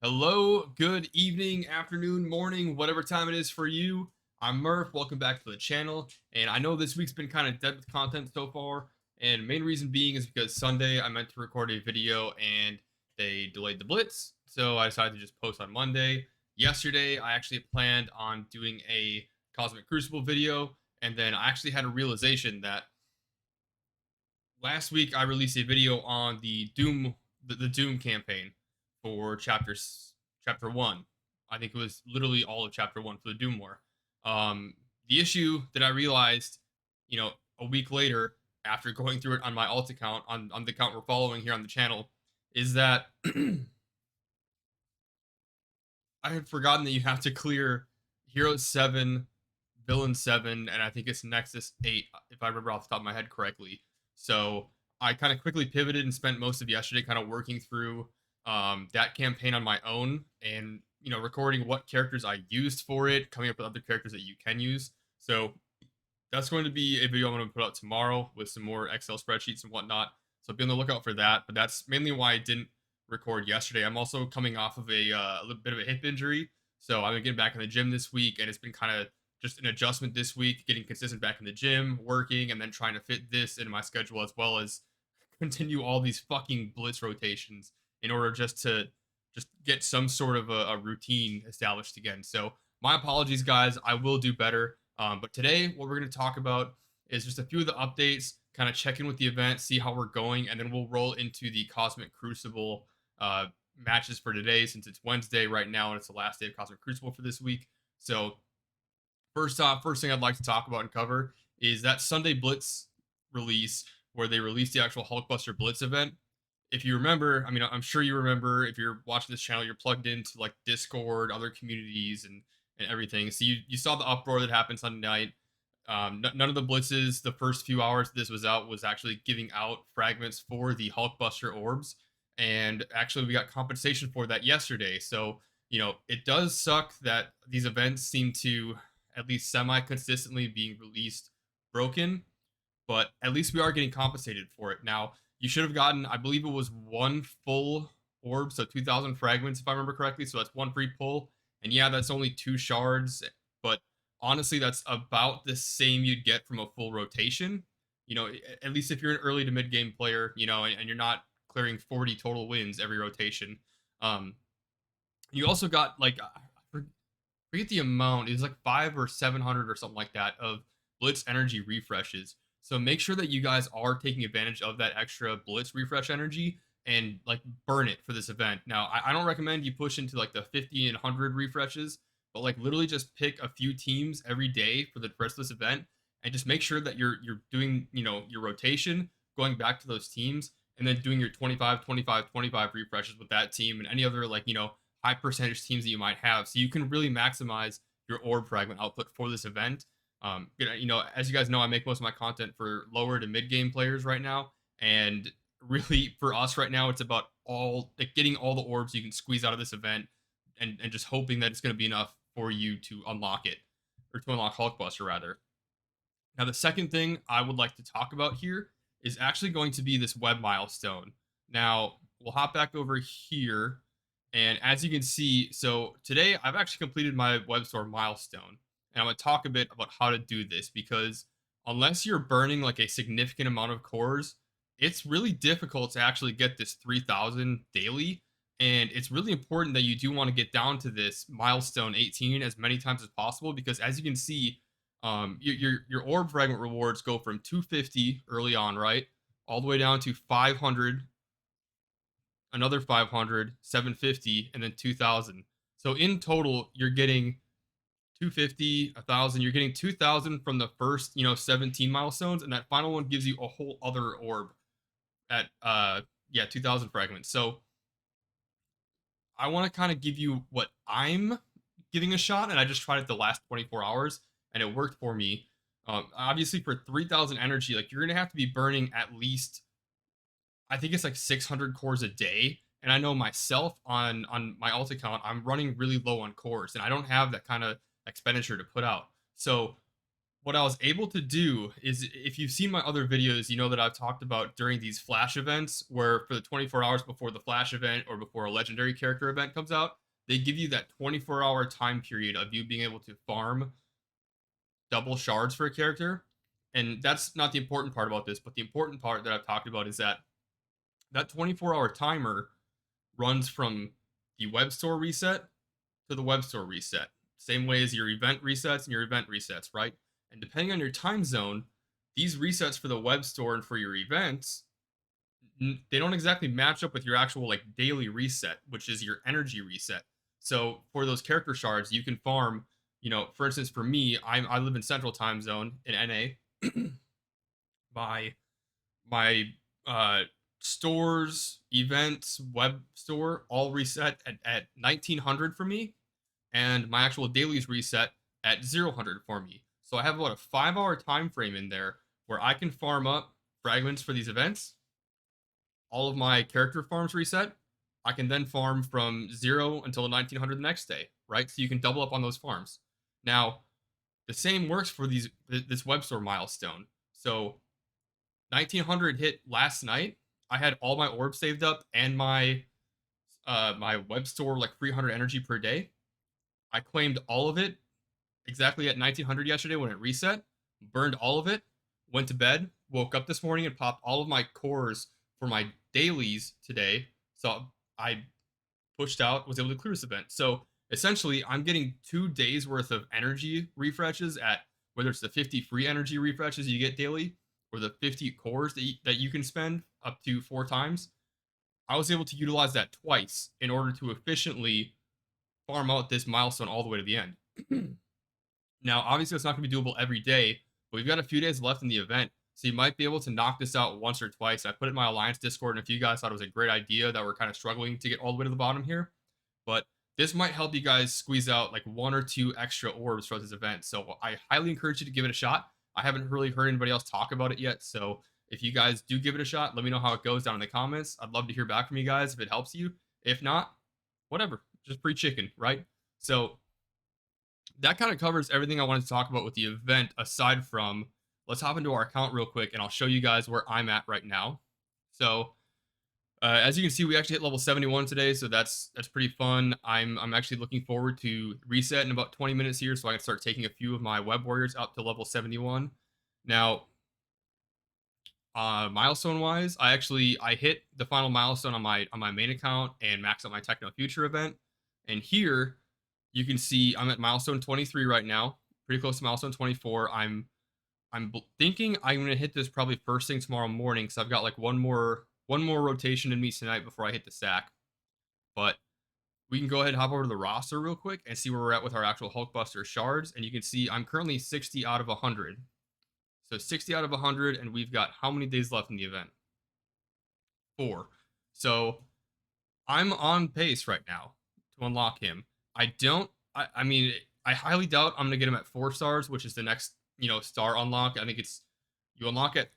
Hello, good evening, afternoon, morning, whatever time it is for you. I'm Murph. Welcome back to the channel. And I know this week's been kind of dead with content so far. And main reason being is because Sunday I meant to record a video and they delayed the blitz. So I decided to just post on Monday. Yesterday, I actually planned on doing a Cosmic Crucible video. And then I actually had a realization that last week I released a video on the Doom campaign for chapter one. I think it was literally all of chapter one for the Doom War. The issue that I realized, a week later after going through it on my alt account on the account we're following here on the channel, is that I had forgotten that you have to clear Hero 7, Villain 7, and I think it's Nexus 8, if I remember off the top of my head correctly. So I kind of quickly pivoted and spent most of yesterday kind of working through that campaign on my own and, recording what characters I used for it, coming up with other characters that you can use. So that's going to be a video I'm going to put out tomorrow with some more Excel spreadsheets and whatnot. So be on the lookout for that. But that's mainly why I didn't record yesterday. I'm also coming off of a little bit of a hip injury. So I've been getting back in the gym this week, and it's been kind of just an adjustment this week, getting consistent back in the gym, working, and then trying to fit this into my schedule as well as continue all these fucking blitz rotations in order just get some sort of a routine established again. So my apologies, guys. I will do better. But today, what we're going to talk about is just a few of the updates, kind of check in with the event, see how we're going, and then we'll roll into the Cosmic Crucible uh, matches for today since it's Wednesday right now and it's the last day of Cosmic Crucible for this week. So, first off, first thing I'd like to talk about and cover is that Sunday Blitz release where they released the actual Hulkbuster Blitz event. If you remember, I mean, I'm sure you remember if you're watching this channel, you're plugged into like Discord, other communities, and everything. So you saw the uproar that happened Sunday night. None of the blitzes, the first few hours this was out, was actually giving out fragments for the Hulkbuster orbs. And actually, we got compensation for that yesterday. So, it does suck that these events seem to, at least semi consistently, being released broken, but at least we are getting compensated for it. Now, you should have gotten, I believe it was one full orb, so 2,000 fragments, if I remember correctly. So that's one free pull. And yeah, that's only two shards, but honestly, that's about the same you'd get from a full rotation. At least if you're an early to mid game player, and you're not clearing 40 total wins every rotation. Um, you also got like, forget the amount. It was like 500 or 700 or something like that of Blitz energy refreshes. So make sure that you guys are taking advantage of that extra Blitz refresh energy and like burn it for this event. Now, I don't recommend you push into like the 50 and 100 refreshes, but like literally just pick a few teams every day for the rest of this event and just make sure that you're doing, your rotation, going back to those teams and then doing your 25, 25, 25 refreshes with that team and any other like, high percentage teams that you might have. So you can really maximize your orb fragment output for this event. As you guys know, I make most of my content for lower to mid game players right now, and really for us right now, it's about all like getting all the orbs you can squeeze out of this event, and just hoping that it's going to be enough for you to unlock it, or to unlock Hulkbuster rather. Now, the second thing I would like to talk about here is actually going to be this web milestone. Now, we'll hop back over here, and as you can see, so today I've actually completed my web store milestone. And I'm going to talk a bit about how to do this because unless you're burning like a significant amount of cores, it's really difficult to actually get this 3,000 daily. And it's really important that you do want to get down to this milestone 18 as many times as possible because as you can see, your orb fragment rewards go from 250 early on, right? All the way down to 500, another 500, 750, and then 2,000. So in total, you're getting 250, 1,000. You're getting 2,000 from the first, 17 milestones, and that final one gives you a whole other orb at, 2,000 fragments. So I want to kind of give you what I'm giving a shot, and I just tried it the last 24 hours, and it worked for me. Obviously, for 3,000 energy, like you're gonna have to be burning at least, I think it's like 600 cores a day. And I know myself on my alt account, I'm running really low on cores, and I don't have that kind of expenditure to put out. So what I was able to do is, if you've seen my other videos, you know that I've talked about during these flash events where for the 24 hours before the flash event or before a legendary character event comes out, they give you that 24-hour time period of you being able to farm double shards for a character. And that's not the important part about this, but the important part that I've talked about is that that 24-hour timer runs from the web store reset to the web store reset. Same way as your event resets and your event resets, right? And depending on your time zone, these resets for the web store and for your events, they don't exactly match up with your actual like daily reset, which is your energy reset. So for those character shards, you can farm, for instance, for me, I live in Central Time Zone in NA. my my uh stores, events, web store all reset at 1900 for me, and my actual dailies reset at 0 for me. So I have about a 5 hour time frame in there where I can farm up fragments for these events. All of my character farms reset. I can then farm from 0 until 1900 the next day, right? So you can double up on those farms. Now, the same works for this web store milestone. So 1900 hit last night. I had all my orbs saved up and my web store like 300 energy per day. I claimed all of it exactly at 1900 yesterday when it reset, burned all of it, went to bed, woke up this morning and popped all of my cores for my dailies today. So I pushed out, was able to clear this event. So essentially, I'm getting 2 days worth of energy refreshes at whether it's the 50 free energy refreshes you get daily or the 50 cores that you can spend up to 4 times. I was able to utilize that twice in order to efficiently farm out this milestone all the way to the end. Now, obviously, it's not going to be doable every day, but we've got a few days left in the event, so you might be able to knock this out once or twice. I put it in my Alliance Discord, and if you guys thought it was a great idea that we're kind of struggling to get all the way to the bottom here, but this might help you guys squeeze out like 1 or 2 extra orbs for this event. So I highly encourage you to give it a shot. I haven't really heard anybody else talk about it yet, so if you guys do give it a shot, let me know how it goes down in the comments. I'd love to hear back from you guys if it helps you. If not, whatever, just free chicken, right? So that kind of covers everything I wanted to talk about with the event. Aside from, let's hop into our account real quick and I'll show you guys where I'm at right now. So as you can see, we actually hit level 71 today, so that's pretty fun. I'm actually looking forward to reset in about 20 minutes here, so I can start taking a few of my web warriors up to level 71. Now, milestone wise, I hit the final milestone on my main account and maxed out my Techno Future event. And here you can see I'm at milestone 23 right now, pretty close to milestone 24. I'm thinking I'm gonna hit this probably first thing tomorrow morning because I've got like one more rotation in me tonight before I hit the sack. But we can go ahead and hop over to the roster real quick and see where we're at with our actual Hulkbuster shards. And you can see I'm currently 60 out of 100. So 60 out of 100, and we've got how many days left in the event? 4. So I'm on pace right now to unlock him. I mean, I highly doubt I'm gonna get him at 4 stars, which is the next, star unlock. I think it's you unlock at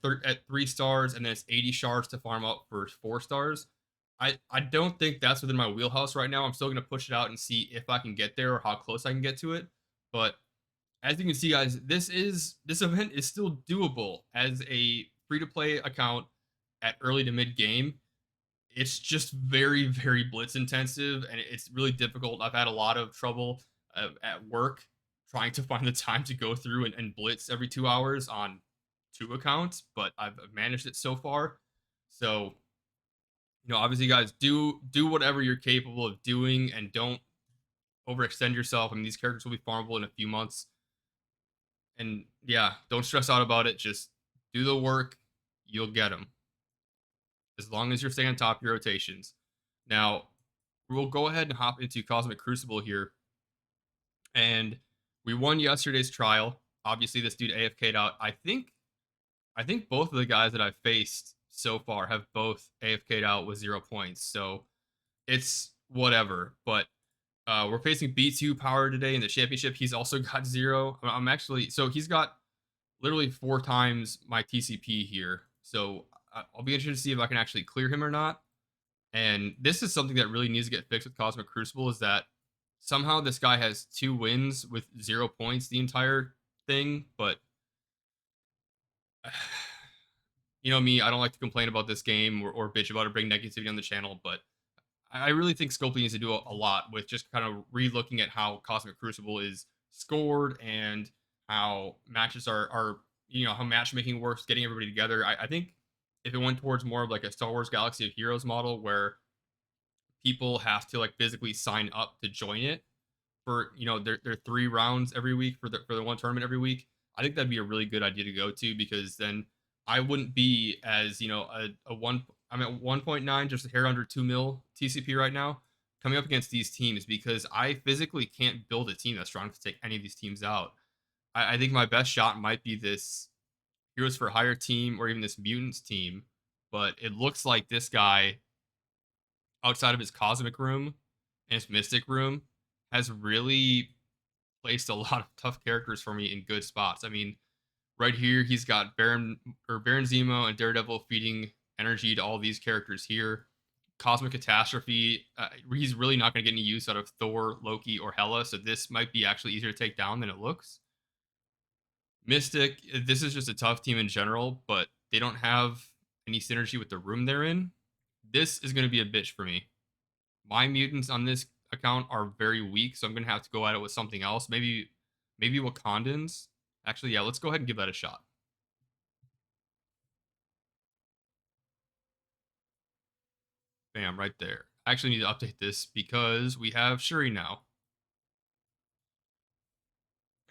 3 stars, and then it's 80 shards to farm up for 4 stars. I don't think that's within my wheelhouse right now. I'm still gonna push it out and see if I can get there or how close I can get to it. But as you can see, guys, this event is still doable as a free to play account at early to mid game. It's just very, very blitz intensive, and it's really difficult. I've had a lot of trouble at work trying to find the time to go through and blitz every 2 hours on 2 accounts, but I've managed it so far. So, obviously, guys, do whatever you're capable of doing, and don't overextend yourself. I mean, these characters will be farmable in a few months, and yeah, don't stress out about it. Just do the work, you'll get them as long as you're staying on top of your rotations. Now, we'll go ahead and hop into Cosmic Crucible here. And we won yesterday's trial. Obviously, this dude AFK'd out. I think both of the guys that I've faced so far have both AFK'd out with 0 points. So it's whatever. But we're facing B2 Power today in the championship. He's also got 0. I'm actually, so he's got literally 4 times my TCP here. So I'll be interested to see if I can actually clear him or not. And this is something that really needs to get fixed with Cosmic Crucible, is that somehow this guy has 2 wins with 0 points the entire thing. But You know me, I don't like to complain about this game or bitch about it, bring negativity on the channel, but I really think Scopely needs to do a lot with just kind of re-looking at how Cosmic Crucible is scored and how matches are how matchmaking works, getting everybody together. I think if it went towards more of like a Star Wars Galaxy of Heroes model where people have to like physically sign up to join it for their 3 rounds every week for the one tournament every week, I think that'd be a really good idea to go to because then I wouldn't be as a one. I'm at 1.9, just a hair under 2 mil TCP right now, coming up against these teams because I physically can't build a team that's strong to take any of these teams out. I think my best shot might be this Heroes for Hire team or even this Mutants team, but it looks like this guy outside of his Cosmic room and his Mystic room has really placed a lot of tough characters for me in good spots. I mean, right here he's got Baron Zemo and Daredevil feeding energy to all these characters here. Cosmic Catastrophe, he's really not going to get any use out of Thor, Loki, or Hela, so this might be actually easier to take down than it looks. Mystic, this is just a tough team in general, but they don't have any synergy with the room they're in. This is going to be a bitch for me. My mutants on this account are very weak, so I'm gonna have to go at it with something else. Maybe Wakandans. Actually, yeah, let's go ahead and give that a shot. Bam, right there. I actually need to update this because we have Shuri now.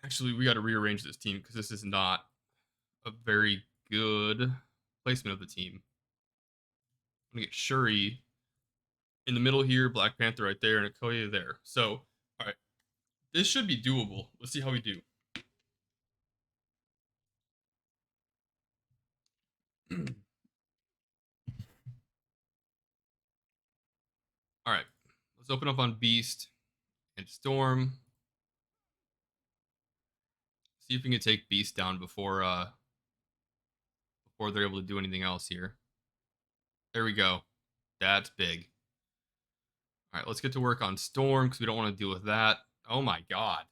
Actually, we got to rearrange this team because this is not a very good placement of the team. I'm gonna get Shuri in the middle here, Black Panther right there, and Okoye there. So, all right, this should be doable. Let's see how we do. All right, let's open up on Beast and Storm. See if we can take Beast down before they're able to do anything else here. There we go. That's big. All right, let's get to work on Storm because we don't want to deal with that. Oh my god.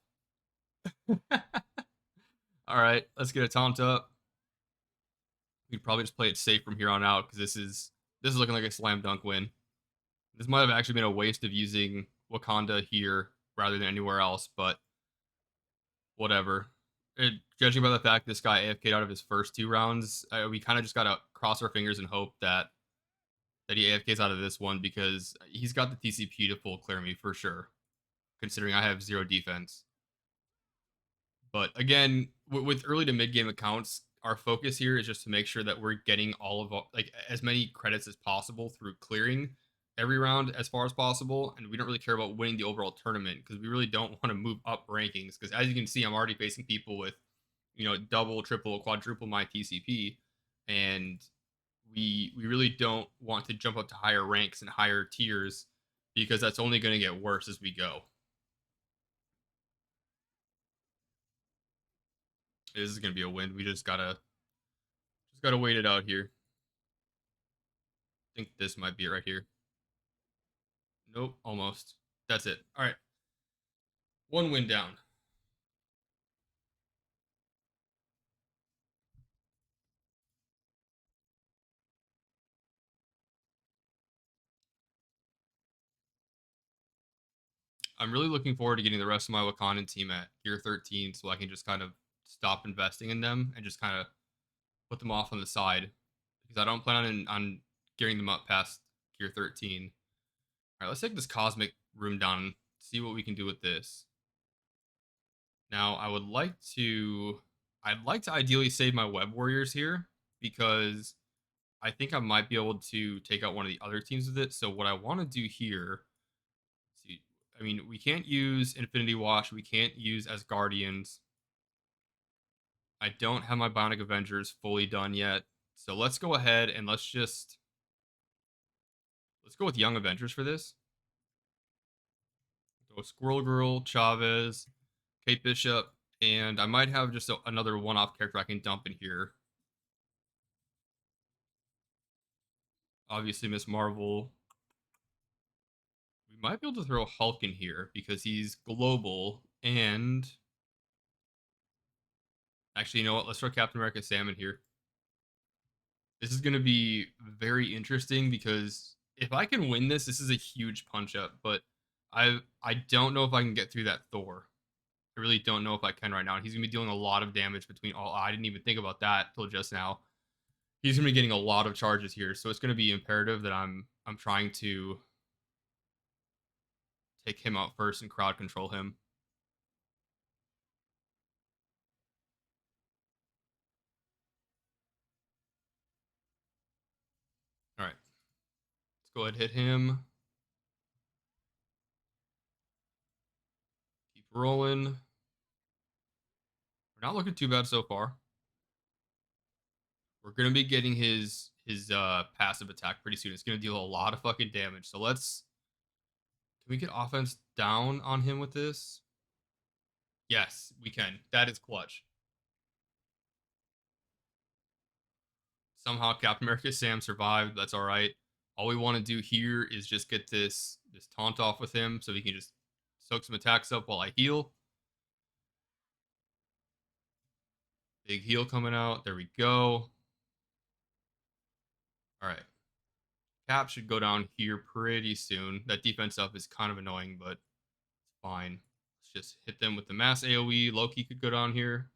All right, let's get a taunt up. We'd probably just play it safe from here on out because this is looking like a slam dunk win. This might have actually been a waste of using Wakanda here rather than anywhere else, but whatever. Judging by the fact this guy AFK'd out of his first 2 rounds, we kind of just gotta cross our fingers and hope that he AFKs out of this one because he's got the TCP to full clear me for sure, considering I have 0 defense. But again, with early to mid game accounts, our focus here is just to make sure that we're getting all of like as many credits as possible through clearing every round as far as possible, and we don't really care about winning the overall tournament because we really don't want to move up rankings. Because as you can see, I'm already facing people with double, triple, quadruple my TCP, and we really don't want to jump up to higher ranks and higher tiers because that's only going to get worse as we go. This is going to be a win. We just gotta wait it out here. I think this might be it right here. Nope, almost. That's it. All right, 1 win down. I'm really looking forward to getting the rest of my Wakandan team at Gear 13 so I can just kind of stop investing in them and just kind of put them off on the side because I don't plan on gearing them up past Gear 13. All right, let's take this Cosmic room down, see what we can do with this. Now, I'd like to ideally save my Web Warriors here because I think I might be able to take out one of the other teams with it. So what I want to do here, see, I mean, we can't use Infinity Wash, we can't use as Guardians. I don't have my Bionic Avengers fully done yet. So let's go ahead and let's go with Young Avengers for this. Go Squirrel Girl, Chavez, Kate Bishop, and I might have just another one-off character I can dump in here. Obviously, Miss Marvel. We might be able to throw Hulk in here because he's global and actually, you know what? Let's throw Captain America Sam in here. This is going to be very interesting because if I can win this, this is a huge punch up. But I don't know if I can get through that Thor. I really don't know if I can right now. He's going to be dealing a lot of damage between all. I didn't even think about that till just now. He's going to be getting a lot of charges here, so it's going to be imperative that I'm trying to take him out first and crowd control him. All right, let's go ahead and hit him. Keep rolling. We're not looking too bad so far. We're gonna be getting his passive attack pretty soon. It's gonna deal a lot of fucking damage. So let's can we get offense down on him with this? Yes, we can. That is clutch. Somehow Captain America Sam survived. That's all right. All we want to do here is just get this taunt off with him so he can just soak some attacks up while I heal. Big heal coming out. There we go. All right. Cap should go down here pretty soon. That defense up is kind of annoying, but it's fine. Let's just hit them with the mass AoE. Loki could go down here.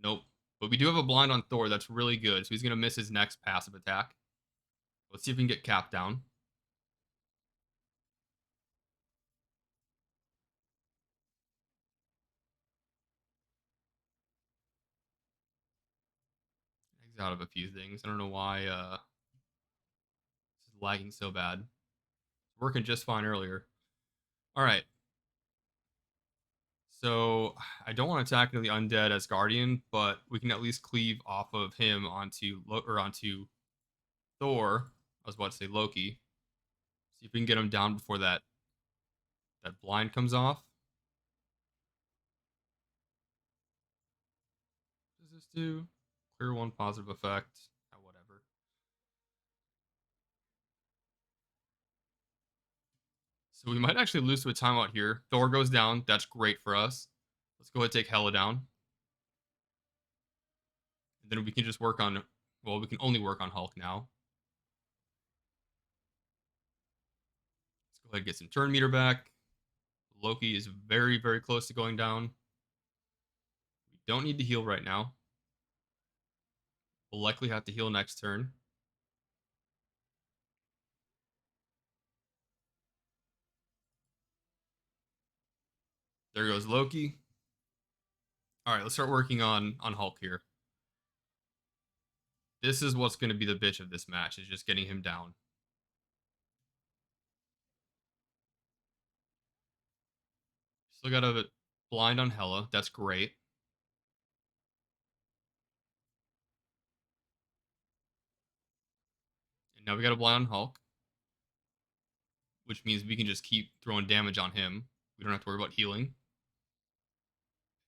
Nope. But we do have a blind on Thor. That's really good. So he's going to miss his next passive attack. Let's see if we can get Cap down. He's out of a few things. I don't know why this is lagging so bad. It's working just fine earlier. All right. So I don't want to attack into the undead as Guardian, but we can at least cleave off of him onto Thor. I was about to say Loki. See if we can get him down before that blind comes off. What does this do? Clear one positive effect. Whatever. So we might actually lose to a timeout here. Thor goes down. That's great for us. Let's go ahead and take Hela down. And then we can just work on, well, we can only work on Hulk now. Let's go ahead and get some turn meter back. Loki is very, very close to going down. We don't need to heal right now. We'll likely have to heal next turn. There goes Loki. All right, let's start working on Hulk here. This is what's going to be the bitch of this match, is just getting him down. Still got a blind on Hela. That's great. And now we got a blind on Hulk, which means we can just keep throwing damage on him. We don't have to worry about healing.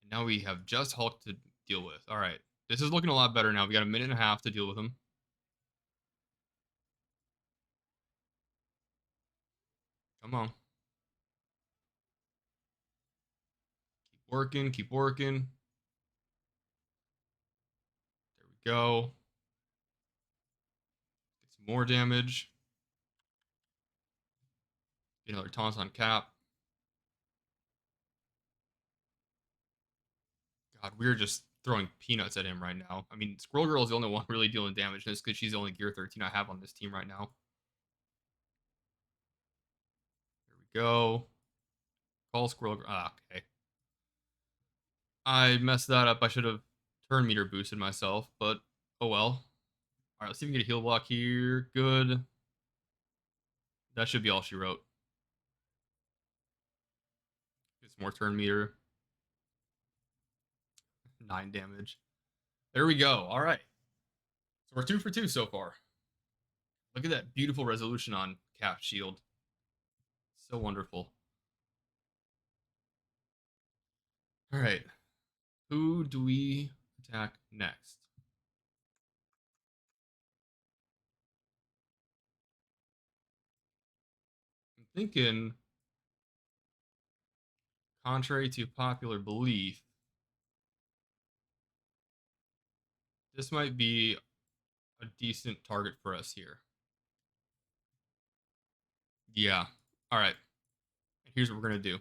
And now we have just Hulk to deal with. All right. This is looking a lot better now. We got a minute and a half to deal with him. Come on. Keep working. Keep working. There we go. Get some more damage. Get another taunt on Cap. God, we're just throwing peanuts at him right now. I mean, Squirrel Girl is the only one really dealing damage, and it's because she's the only Gear 13 I have on this team right now. There we go. Call Squirrel Girl. Ah, okay. I messed that up. I should have turn meter boosted myself, but oh well. All right, let's see if we can get a heal block here. Good. That should be all she wrote. Get some more turn meter. 9 damage. There we go. All right. So we're 2 for 2 so far. Look at that beautiful resolution on Cap Shield. So wonderful. All right. Who do we attack next? I'm thinking, contrary to popular belief, this might be a decent target for us here. Yeah. All right. Here's what we're gonna do.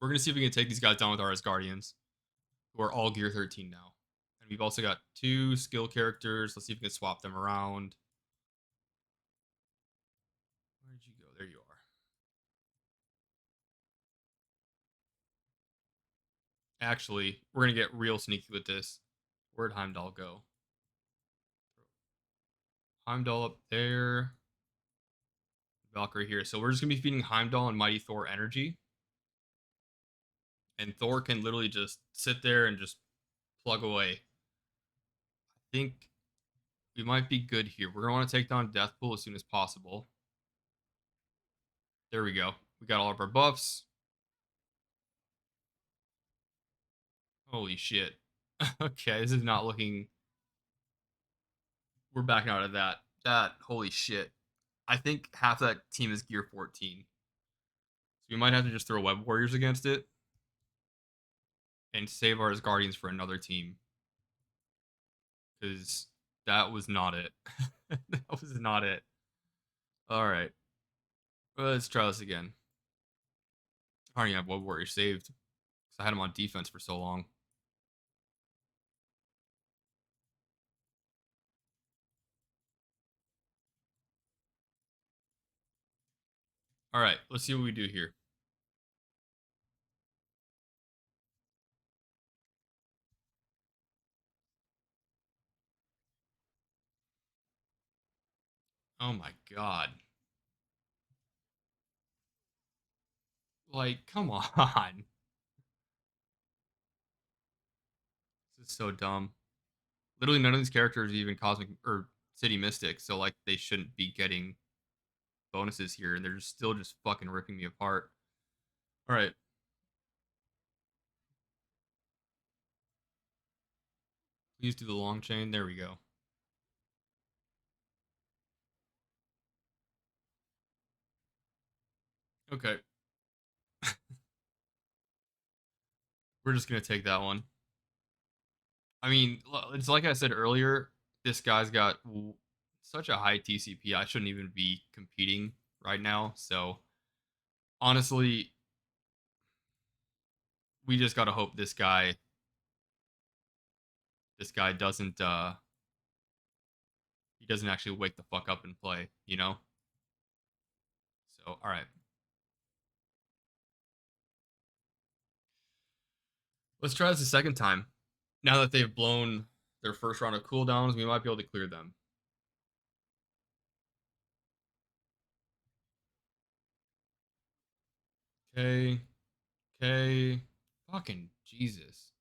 We're gonna see if we can take these guys down with our Asgardians, who are all gear 13 now. And we've also got 2 skill characters. Let's see if we can swap them around. Where'd you go? There you are. Actually, we're gonna get real sneaky with this. Where'd Heimdall go? Heimdall up there. Valkyrie here. So we're just gonna be feeding Heimdall and Mighty Thor energy. And Thor can literally just sit there and just plug away. I think we might be good here. We're gonna want to take down Deathpool as soon as possible. There we go. We got all of our buffs. Holy shit. Okay, this is not looking. We're backing out of that. Holy shit. I think half that team is gear 14. So we might have to just throw Web Warriors against it and save our Guardians for another team. Because that was not it. That was not it. Alright. Let's try this again. I don't even have Web Warriors saved. Because I had him on defense for so long. Alright, let's see what we do here. Oh my god. Like, come on. This is so dumb. Literally none of these characters are even Cosmic or City Mystic, so like they shouldn't be getting bonuses here, and they're still just fucking ripping me apart. Alright. Please do the long chain. There we go. Okay. We're just gonna take that one. I mean, it's like I said earlier, this guy's got such a high TCP. I shouldn't even be competing right now. So honestly, we just gotta hope this guy doesn't he doesn't actually wake the fuck up and play, you know? So all right. Let's try this a second time. Now that they've blown their first round of cooldowns, we might be able to clear them. Okay. Okay. Fucking Jesus.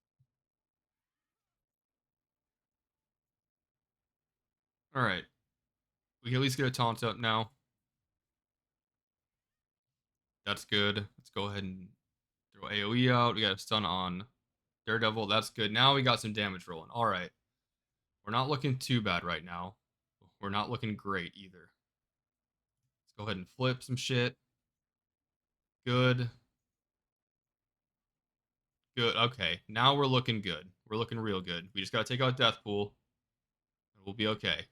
All right. We can at least get a taunt up now. That's good. Let's go ahead and throw AoE out. We got a stun on Daredevil. That's good. Now we got some damage rolling. All right. We're not looking too bad right now. We're not looking great either. Let's go ahead and flip some shit. Good. Good. Okay. Now we're looking good. We're looking real good. We just got to take out Deathpool, and we'll be okay.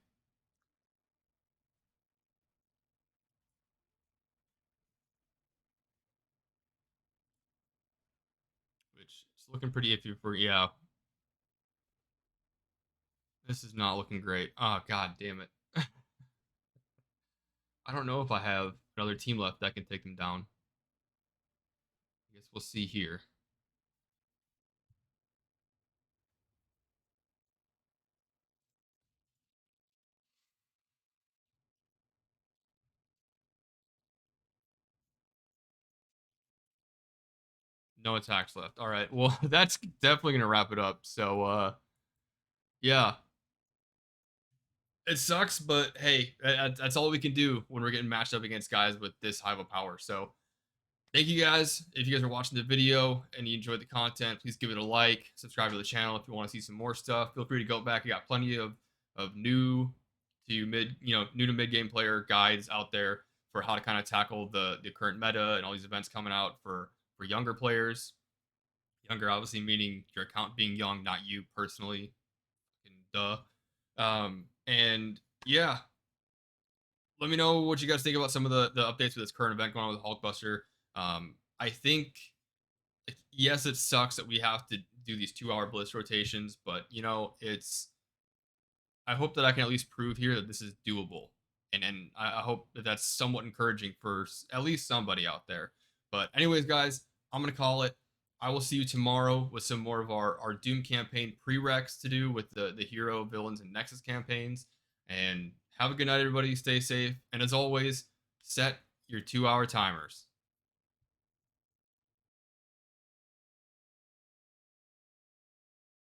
Which is looking pretty iffy for, yeah. This is not looking great. Oh, god damn it. I don't know if I have another team left that can take them down. I guess we'll see here. No attacks left. All right. Well, that's definitely going to wrap it up. So, yeah. It sucks, but hey, that's all we can do when we're getting matched up against guys with this high of a power. So, thank you guys. If you guys are watching the video and you enjoyed the content, please give it a like, subscribe to the channel if you want to see some more stuff. Feel free to go back. We got plenty of new to mid game player guides out there for how to kind of tackle the current meta and all these events coming out for younger players. Younger, obviously, meaning your account being young, not you personally. Duh. And yeah, let me know what you guys think about some of the updates with this current event going on with Hulkbuster. I think yes, it sucks that we have to do these 2 hour blitz rotations, but it's I hope that I can at least prove here that this is doable, and I hope that that's somewhat encouraging for at least somebody out there. But anyways, guys, I'm gonna call it. I will see you tomorrow with some more of our Doom campaign prereqs to do with the hero, villains, and Nexus campaigns. And have a good night, everybody. Stay safe, and as always, set your 2 hour timers.